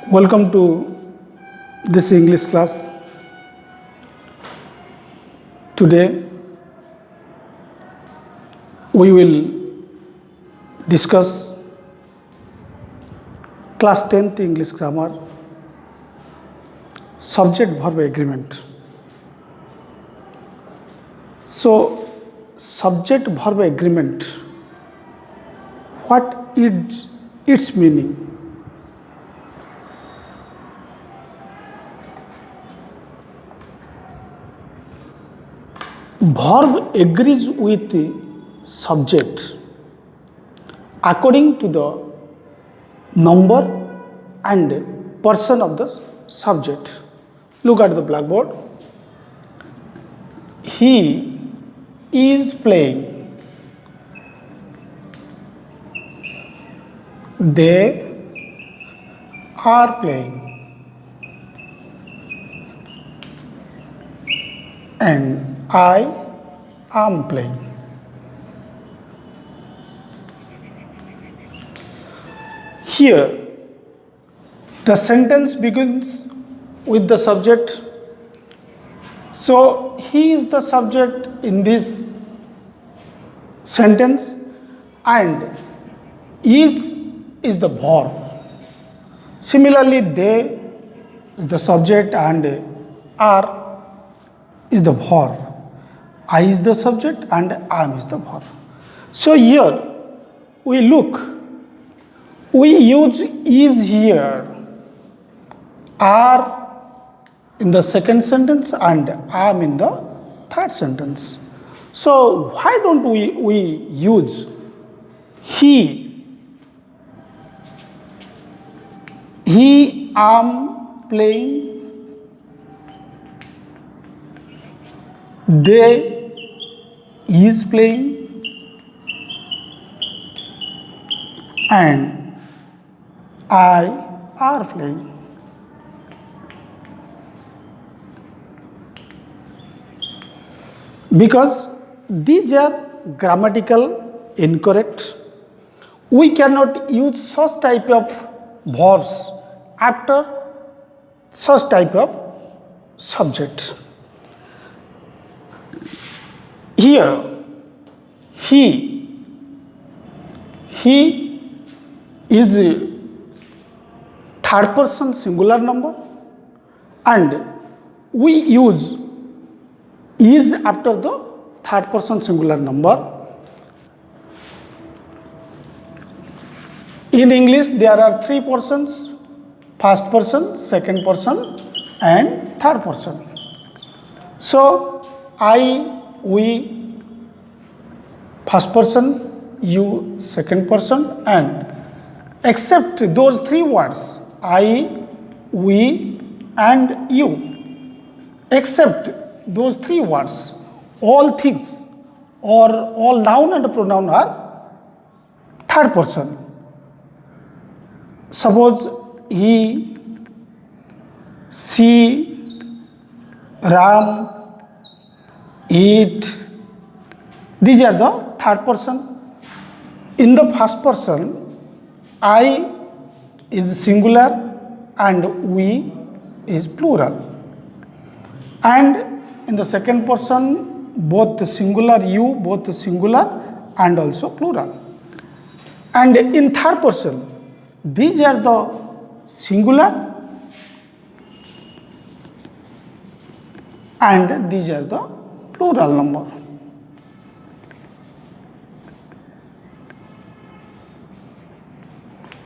Welcome to this English class. Today we will discuss class 10th English grammar subject verb agreement. So subject verb agreement, what is its meaning? Verb agrees with the subject according to the number and person of the subject. Look at the blackboard. He is playing. They are playing. And I am playing. Here, the sentence begins with the subject. So, he is the subject in this sentence and is the verb. Similarly, they is the subject and are is the verb. I is the subject and am is the verb. So here we look, we use is here, are in the second sentence and am in the third sentence. So why don't we use he am playing, they is playing, and I are playing. Because these are grammatical incorrect, we cannot use such type of verbs after such type of subject. Here, he is a third person singular number and we use is after the third person singular number. In English, there are three persons: first person, second person, and third person. So, I, we, first person, you, second person, and except those three words, I, we, and you, except those three words, all things or all noun and pronoun are third person. Suppose he, she, Ram, it, these are the third person. In the first person, I is singular and we is plural. And in the second person, both the singular, you, both the singular and also plural. And in third person, these are the singular and these are the plural number.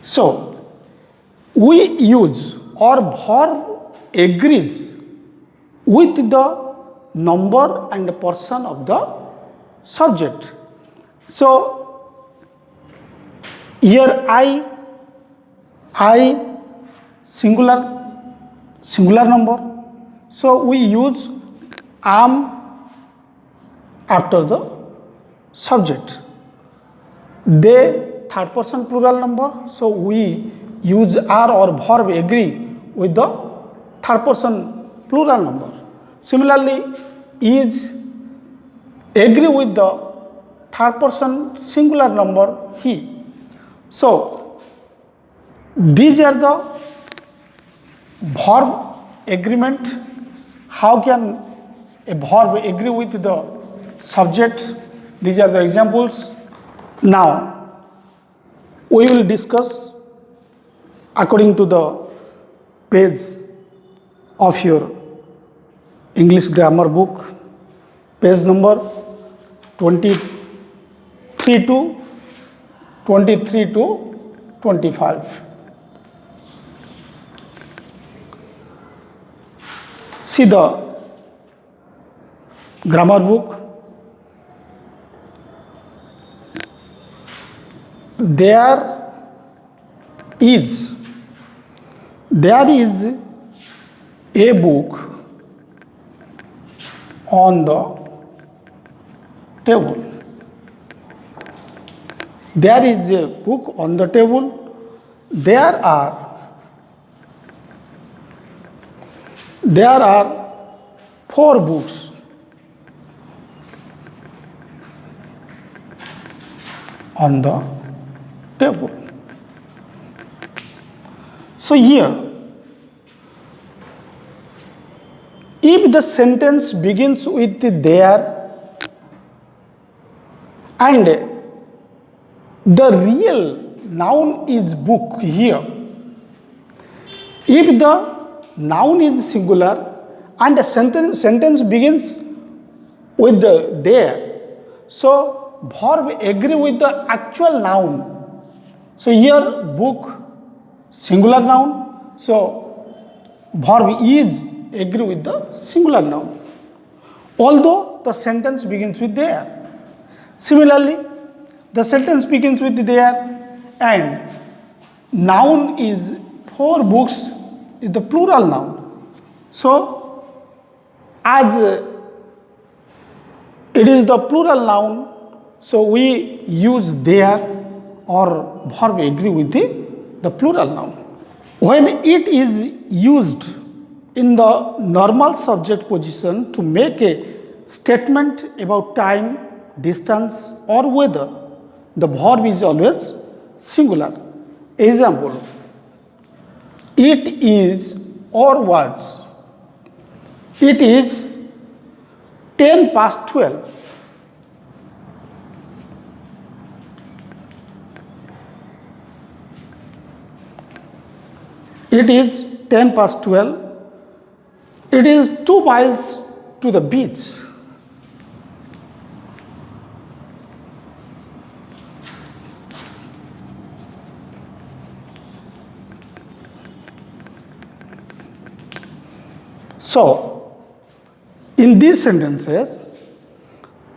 So, we use or verb agrees with the number and person of the subject. So, here I singular number. So, we use am after the subject. They third person plural number. So, we use are or verb agree with the third person plural number. Similarly, is agree with the third person singular number he. So, these are the verb agreement. How can a verb agree with the subject? These are the examples. Now, we will discuss according to the page of your English grammar book, page number 23 to 25. See the grammar book. There is a book on the table. There is a book on the table. There are 4 books on the table. So here, if the sentence begins with there and the real noun is book here, if the noun is singular and the sentence begins with the there, so verb agree with the actual noun. So here book singular noun, so verb is agree with the singular noun, although the sentence begins with there. Similarly, the sentence begins with there and noun is 4 books is the plural noun. So as it is the plural noun, so we use there or verb agree with the plural noun. When it is used in the normal subject position to make a statement about time, distance or weather, the verb is always singular. Example, it is or was. It is 10 past 12. It is 10 past 12. It is 2 miles to the beach. So, in these sentences,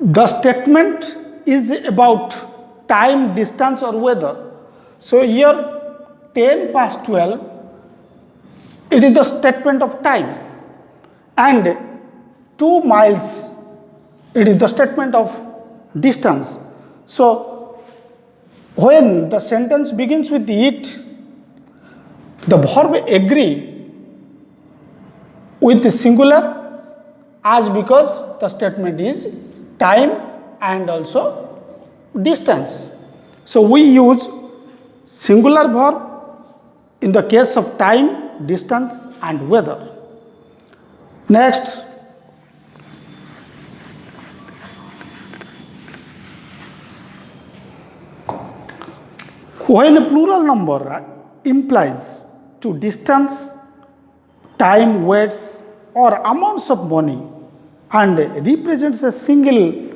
the statement is about time, distance or weather. So, here 10 past 12, it is the statement of time, and 2 miles, it is the statement of distance. So, when the sentence begins with it, the verb agree with the singular as because the statement is time and also distance. So, we use singular verb in the case of time, distance and weather. Next, when a plural number implies to distance, time, weights or amounts of money and represents a single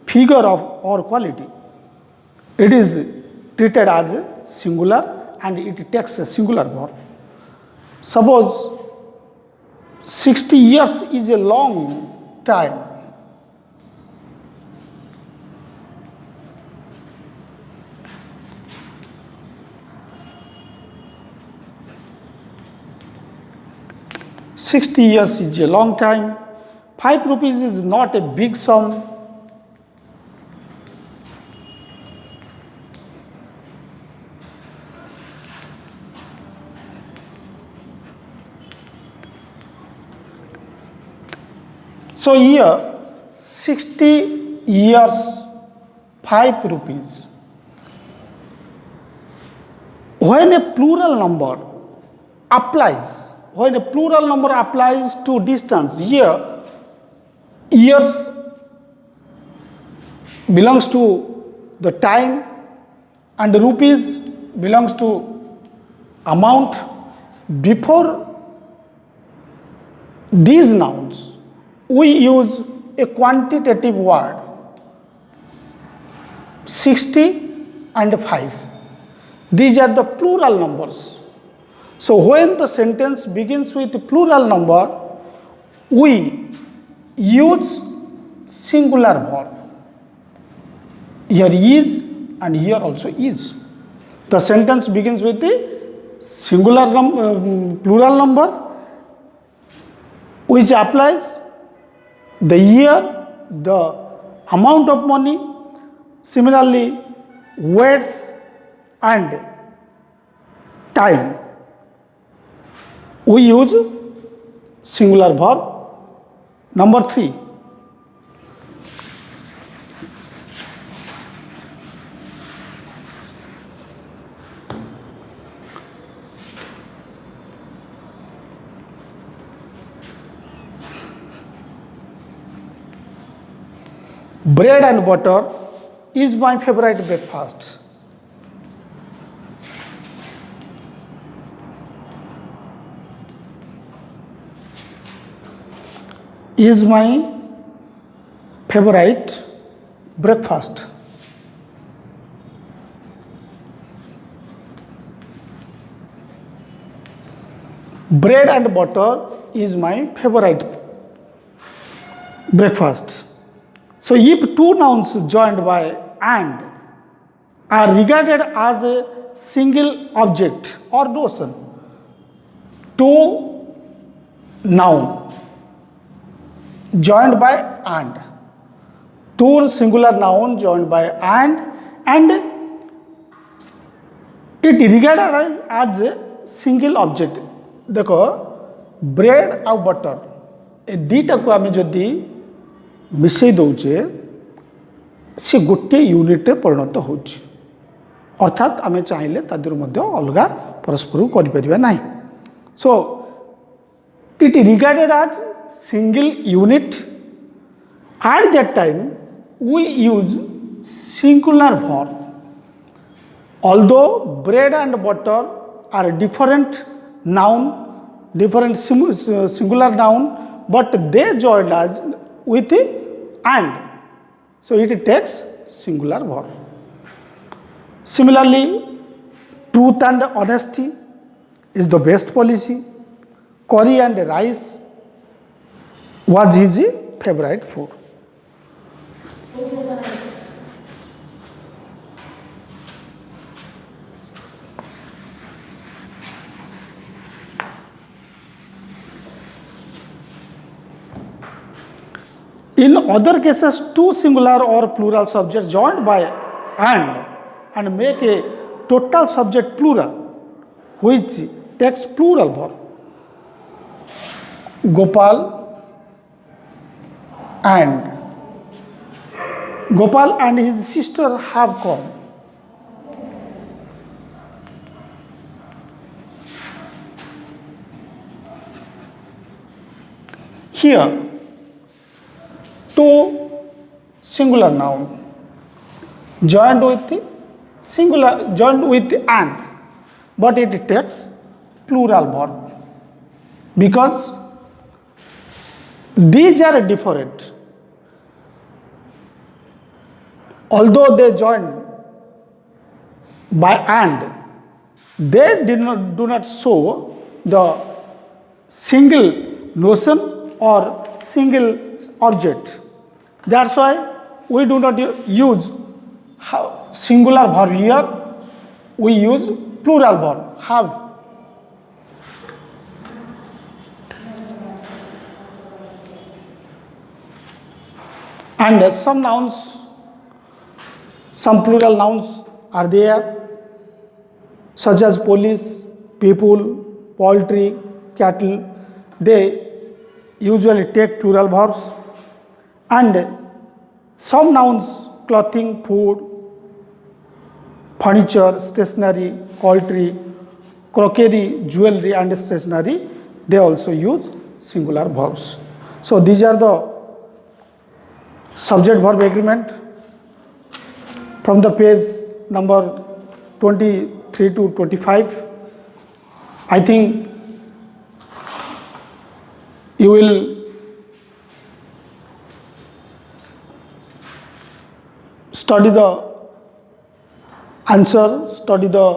figure of or quality, it is treated as a singular and it takes a singular verb. Suppose 60 years is a long time. $60 is a long time. 5 rupees is not a big sum. So here 60 years, 5 rupees. When a plural number applies, when a plural number applies to distance, here years belongs to the time and rupees belongs to amount. Before these nouns, we use a quantitative word 60 and 5. These are the plural numbers. So when the sentence begins with plural number, we use singular verb. Here is and here also is. The sentence begins with the singular plural number, which applies the year, the amount of money, similarly words and time. We use singular verb. Number 3. Bread and butter is my favorite breakfast. Is my favorite breakfast. Bread and butter is my favorite breakfast. So if two nouns joined by and are regarded as a single object or notion, two noun joined by and, two singular noun joined by and it regarded as a single object. देखो bread आउ butter ए दुईटा को आम जदि मिसई दौचे सी गोटे unit परिणत हो, अर्थात आम चाहिए तादर अलग परस्पर करें। So it regarded as single unit. At that time we use singular verb. Although bread and butter are different noun, different singular noun, but they joined us with and, so it takes singular verb. Similarly, truth and honesty is the best policy. Curry and rice was his favorite food. In other cases, two singular or plural subjects joined by and make a total subject plural, which takes plural verb. Gopal and his sister have come. Here, two singular noun joined with and, but it takes plural verb because these are different. Although they join by and, they do not show the single notion or single object. That's why we do not use singular verb here, we use plural verb, have. And some nouns, some plural nouns are there, such as police, people, poultry, cattle. They usually take plural verbs. And some nouns, clothing, food, furniture, stationery, poultry, crockery, jewelry and stationery, they also use singular verbs. So these are the subject verb agreement from the page number 23 to 25. I think you will study the answer, study the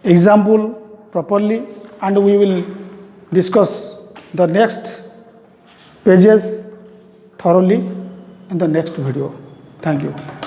example properly, and we will discuss the next pages thoroughly in the next video. Thank you.